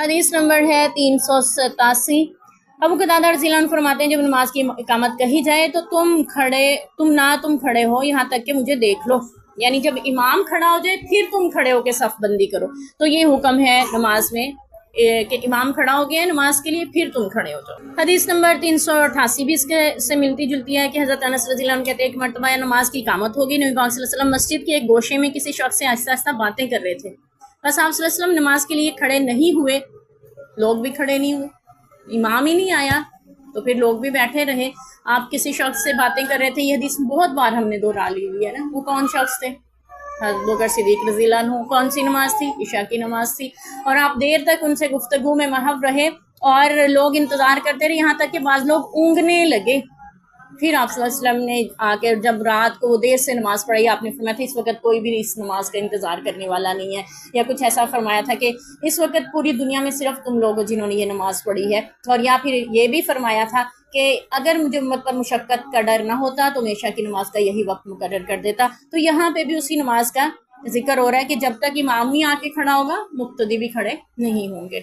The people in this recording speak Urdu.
حدیث نمبر ہے 387۔ ابو قتادہ رضی اللہ عنہ فرماتے ہیں جب نماز کی اقامت کہی جائے تو تم کھڑے ہو یہاں تک کہ مجھے دیکھ لو، یعنی جب امام کھڑا ہو جائے پھر تم کھڑے ہو کے صف بندی کرو۔ تو یہ حکم ہے نماز میں کہ امام کھڑا ہو گیا نماز کے لیے پھر تم کھڑے ہو جاؤ۔ حدیث نمبر 388 بھی اس کے سے ملتی جلتی ہے کہ حضرت انس رضی اللہ عنہ کہتے ہیں ایک مرتبہ نماز کی اقامت ہوگی، نبی پاک صلی اللہ علیہ وسلم مسجد کے ایک گوشے میں کسی شخص سے آہستہ آہستہ باتیں کر رہے تھے، بس آپ صلی اللہ علیہ وسلم نماز کے لیے کھڑے نہیں ہوئے، لوگ بھی کھڑے نہیں ہوئے، امام ہی نہیں آیا تو پھر لوگ بھی بیٹھے رہے۔ آپ کسی شخص سے باتیں کر رہے تھے، یہ حدیث بہت بار ہم نے دہرا لی ہوئی ہے نا۔ وہ کون شخص تھے؟ حضرت بکر صدیق رضی اللہ عنہ۔ کون سی نماز تھی؟ عشاء کی نماز تھی، اور آپ دیر تک ان سے گفتگو میں محو رہے اور لوگ انتظار کرتے رہے، یہاں تک کہ بعض لوگ اونگنے لگے۔ پھر آپ صلی اللہ علیہ وسلم نے آ کے جب رات کو دیر سے نماز پڑھائی، آپ نے فرمایا تھا اس وقت کوئی بھی اس نماز کا انتظار کرنے والا نہیں ہے، یا کچھ ایسا فرمایا تھا کہ اس وقت پوری دنیا میں صرف تم لوگ ہو جنہوں نے یہ نماز پڑھی ہے، اور یا پھر یہ بھی فرمایا تھا کہ اگر مجھے امت پر مشقت کا ڈر نہ ہوتا تو میں عشاء کی نماز کا یہی وقت مقرر کر دیتا۔ تو یہاں پہ بھی اسی نماز کا ذکر ہو رہا ہے کہ جب تک امام نہیں آ کے کھڑا ہوگا مقتدی بھی کھڑے نہیں ہوں گے۔